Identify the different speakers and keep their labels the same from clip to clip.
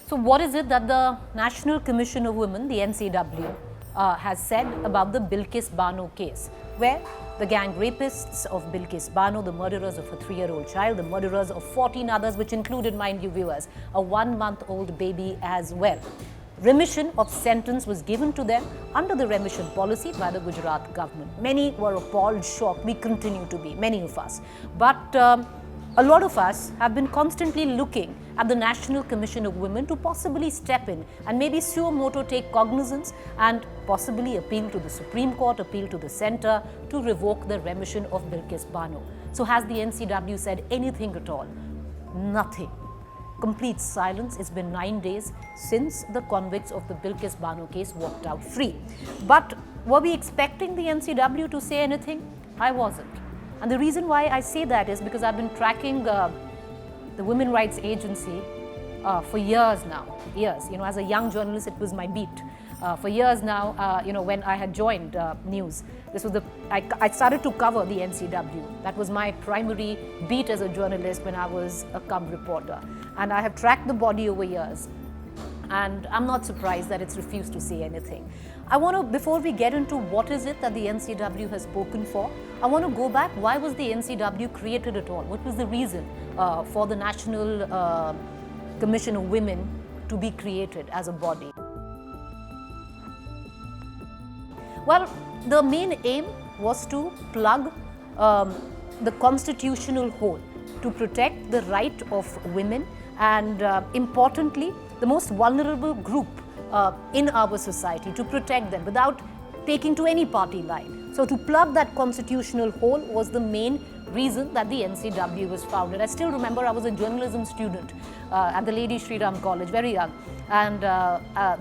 Speaker 1: So what is it that the National Commission of Women, the NCW, has said about the Bilkis Bano case, where the gang rapists of Bilkis Bano, the murderers of a 3-year-old child, the murderers of 14 others, which included, mind you viewers, a 1-month-old baby as well. Remission of sentence was given to them under the remission policy by the Gujarat government. Many were appalled, shocked. We continue to be, many of us. But a lot of us have been constantly looking at the National Commission of Women to possibly step in and maybe suo moto take cognizance and possibly appeal to the Supreme Court, appeal to the centre to revoke the remission of Bilkis Bano. So has the NCW said anything at all? Nothing. Complete silence. It's been 9 days since the convicts of the Bilkis Bano case walked out free. But were we expecting the NCW to say anything? I wasn't. And the reason why I say that is because I've been tracking the Women's Rights Agency for years now. Years. As a young journalist, it was my beat. For years now, when I had joined news, this was I started to cover the NCW. That was my primary beat as a journalist when I was a cub reporter. And I have tracked the body over years. And I'm not surprised that it's refused to say anything. I want to, before we get into what is it that the NCW has spoken for, I want to go back. Why was the NCW created at all? What was the reason for the National Commission of Women to be created as a body? Well, the main aim was to plug the constitutional hole, to protect the right of women and importantly, the most vulnerable group in our society, to protect them without taking to any party line. So to plug that constitutional hole was the main reason that the NCW was founded. I still remember I was a journalism student at the Lady Shri Ram College, very young, and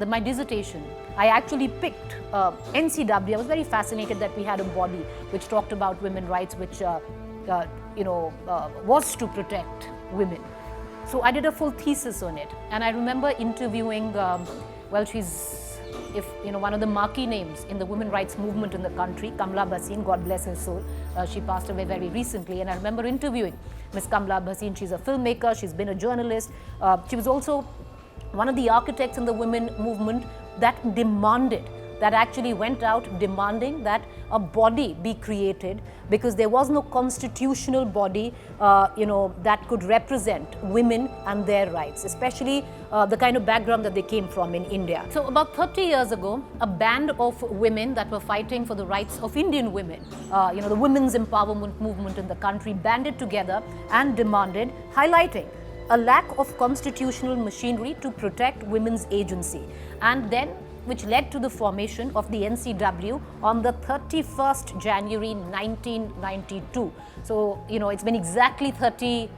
Speaker 1: my dissertation, I actually picked NCW. I was very fascinated that we had a body which talked about women's rights, which was to protect women. So I did a full thesis on it, and I remember interviewing, she's one of the marquee names in the women's rights movement in the country, Kamla Bhasin, God bless her soul. She passed away very recently, and I remember interviewing Miss Kamla Bhasin. She's a filmmaker, she's been a journalist. She was also one of the architects in the women movement that actually went out demanding that a body be created, because there was no constitutional body, that could represent women and their rights, especially the kind of background that they came from in India. So about 30 years ago, a band of women that were fighting for the rights of Indian women, the women's empowerment movement in the country, banded together and demanded, highlighting a lack of constitutional machinery to protect women's agency, and then which led to the formation of the NCW on the 31st January 1992. So, it's been exactly 30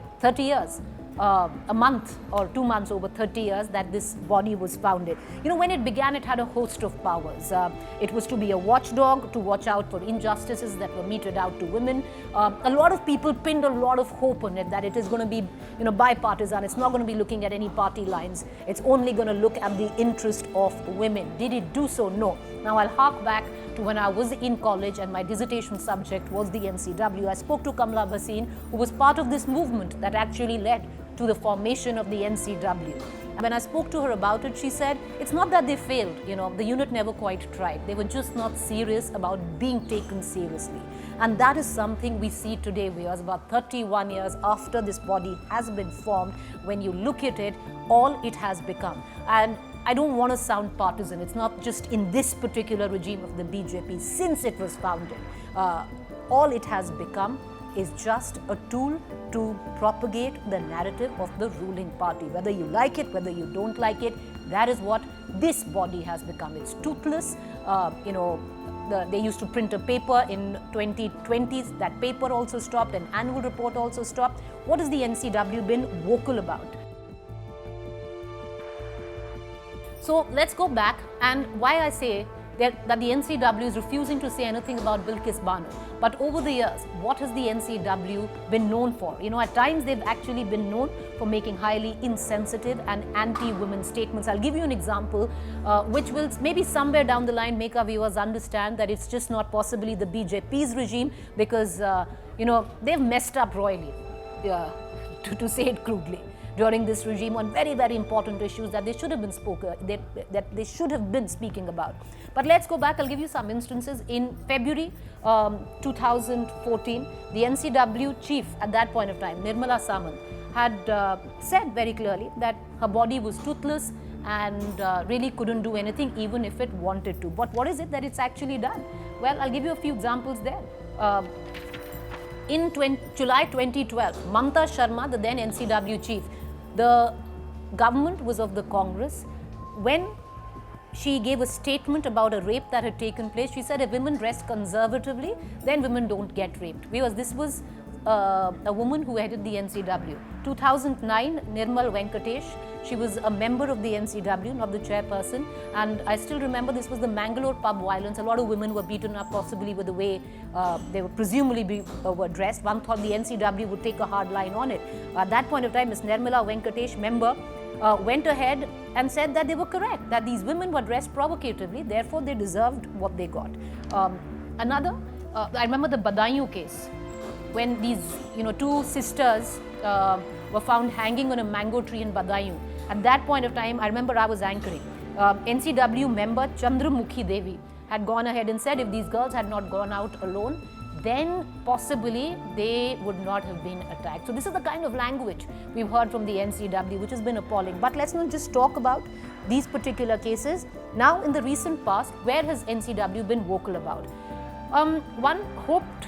Speaker 1: years, a month or 2 months over 30 years that this body was founded. When it began, it had a host of powers. It was to be a watchdog, to watch out for injustices that were meted out to women. A lot of people pinned a lot of hope on it, that it is going to be, bipartisan. It's not going to be looking at any party lines. It's only going to look at the interest of women. Did it do so? No. Now I'll hark back to when I was in college and my dissertation subject was the NCW. I spoke to Kamla Bhasin, who was part of this movement that actually led to the formation of the NCW. And when I spoke to her about it, she said, it's not that they failed, the unit never quite tried. They were just not serious about being taken seriously. And that is something we see today, viewers, about 31 years after this body has been formed. When you look at it, all it has become. And I don't want to sound partisan. It's not just in this particular regime of the BJP. Since it was founded, all it has become is just a tool to propagate the narrative of the ruling party. Whether you like it, whether you don't like it, that is what this body has become. It's toothless. They used to print a paper in 2020. That paper also stopped. An annual report also stopped. What has the NCW been vocal about? So let's go back, and why I say that the NCW is refusing to say anything about Bilkis Bano. But over the years, what has the NCW been known for? At times they've actually been known for making highly insensitive and anti-women statements. I'll give you an example which will maybe somewhere down the line make our viewers understand that it's just not possibly the BJP's regime, because they've messed up royally, to say it crudely. during this regime on very, very important issues that they should have been that they should have been speaking about. But let's go back. I'll give you some instances. In February 2014, the NCW chief at that point of time, Nirmala Samant, had said very clearly that her body was toothless and really couldn't do anything even if it wanted to. But what is it that it's actually done? Well, I'll give you a few examples there. In July 2012, Mamta Sharma, the then NCW chief, the government was of the Congress. When she gave a statement about a rape that had taken place, she said if women dress conservatively, then women don't get raped. Because this was a woman who headed the NCW. 2009, Nirmal Venkatesh, she was a member of the NCW, not the chairperson, and I still remember this was the Mangalore pub violence. A lot of women were beaten up, possibly with the way they were presumably were dressed. One thought the NCW would take a hard line on it. At that point of time, Ms. Nirmala Venkatesh, member, went ahead and said that they were correct, that these women were dressed provocatively, therefore they deserved what they got. I remember the Badaun case, when these two sisters were found hanging on a mango tree in Badaun. At that point of time, I remember I was anchoring. NCW member Chandramukhi Devi had gone ahead and said if these girls had not gone out alone, then possibly they would not have been attacked. So this is the kind of language we've heard from the NCW, which has been appalling. But let's not just talk about these particular cases. Now, in the recent past, where has NCW been vocal about? One hoped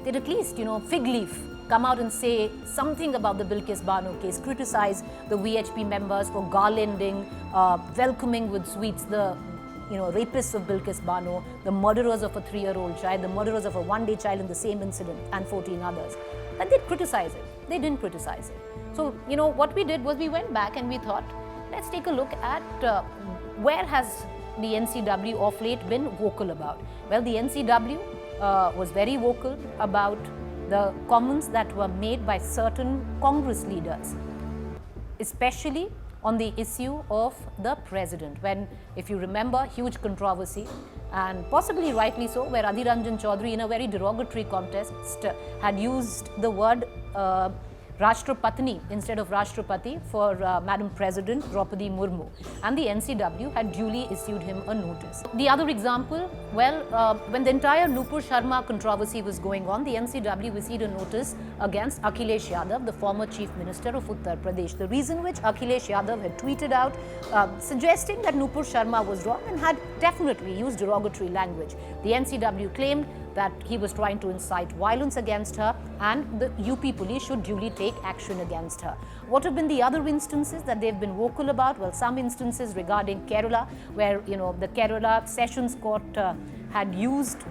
Speaker 1: that at least, Fig Leaf come out and say something about the Bilkis Bano case, criticize the VHP members for garlanding, welcoming with sweets the rapists of Bilkis Bano, the murderers of a 3-year-old child, the murderers of a 1-day child in the same incident, and 14 others. But they criticize it. They didn't criticize it. So, what we did was we went back and we thought, let's take a look at where has the NCW of late been vocal about. Well, the NCW was very vocal about the comments that were made by certain Congress leaders, especially on the issue of the president, when, if you remember, huge controversy, and possibly rightly so, where Adhir Ranjan Chaudhary, in a very derogatory context, had used the word Rashtrapatni instead of Rashtrapati for Madam President Draupadi Murmu, and the NCW had duly issued him a notice. The other example, well, when the entire Nupur Sharma controversy was going on, the NCW issued a notice against Akhilesh Yadav, the former Chief Minister of Uttar Pradesh. The reason which Akhilesh Yadav had tweeted out suggesting that Nupur Sharma was wrong and had definitely used derogatory language. The NCW claimed that he was trying to incite violence against her and the UP police should duly take action against her. What have been the other instances that they've been vocal about? Well, some instances regarding Kerala, where the Kerala Sessions Court had used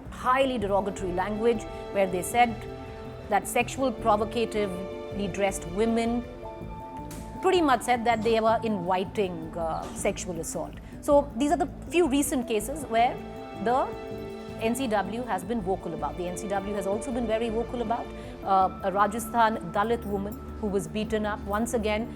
Speaker 1: highly derogatory language, where they said that sexual provocatively dressed women pretty much said that they were inviting sexual assault. So these are the few recent cases where the NCW has been vocal about. The NCW has also been very vocal about a Rajasthan Dalit woman who was beaten up. Once again,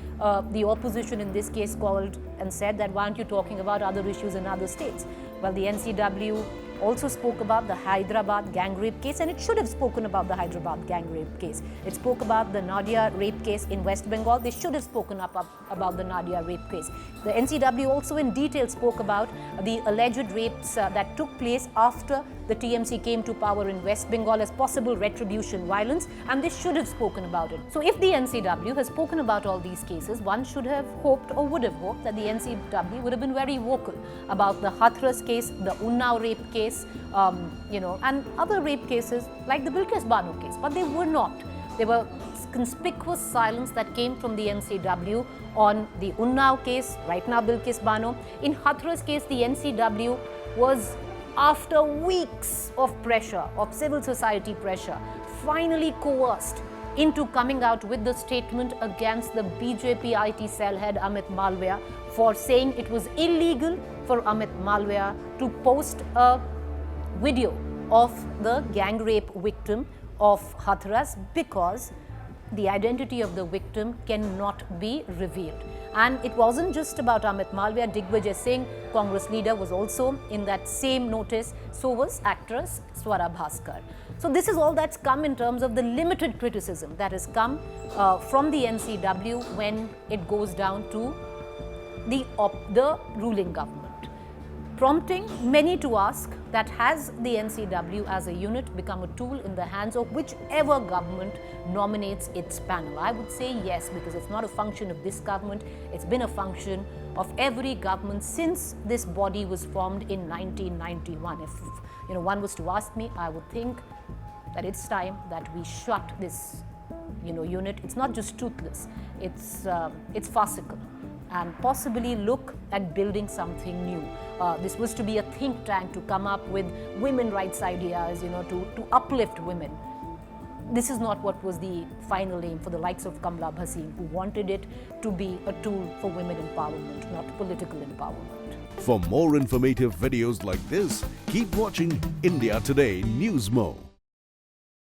Speaker 1: the opposition in this case called and said that why aren't you talking about other issues in other states? Well, the NCW also spoke about the Hyderabad gang rape case, and it should have spoken about the Hyderabad gang rape case. It spoke about the Nadia rape case in West Bengal. They should have spoken up about the Nadia rape case. The NCW also in detail spoke about the alleged rapes that took place after the TMC came to power in West Bengal as possible retribution violence, and they should have spoken about it. So if the NCW has spoken about all these cases, one should have hoped or would have hoped that the NCW would have been very vocal about the Hathras case, the Unnao rape case, and other rape cases like the Bilkis Bano case, but they were not. There were conspicuous silence that came from the NCW on the Unnao case, right now Bilkis Bano. In Hathras case, the NCW was, after weeks of pressure, of civil society pressure, finally coerced into coming out with the statement against the BJP IT cell head Amit Malviya for saying it was illegal for Amit Malviya to post a video of the gang rape victim of Hathras because the identity of the victim cannot be revealed. And it wasn't just about Amit Malviya. Digvijay Singh, Congress leader, was also in that same notice. So was actress Swara Bhaskar. So this is all that's come in terms of the limited criticism that has come from the NCW when it goes down to the ruling government, prompting many to ask that has the NCW as a unit become a tool in the hands of whichever government nominates its panel? I would say yes, because it's not a function of this government, it's been a function of every government since this body was formed in 1991. If one was to ask me, I would think that it's time that we shut this unit. It's not just toothless, it's farcical, and possibly look at building something new. This was to be a think tank to come up with women rights ideas, to uplift women. This is not what was the final aim for the likes of Kamala Bhasin, who wanted it to be a tool for women empowerment, not political empowerment.
Speaker 2: For more informative videos like this, keep watching India Today News Mo.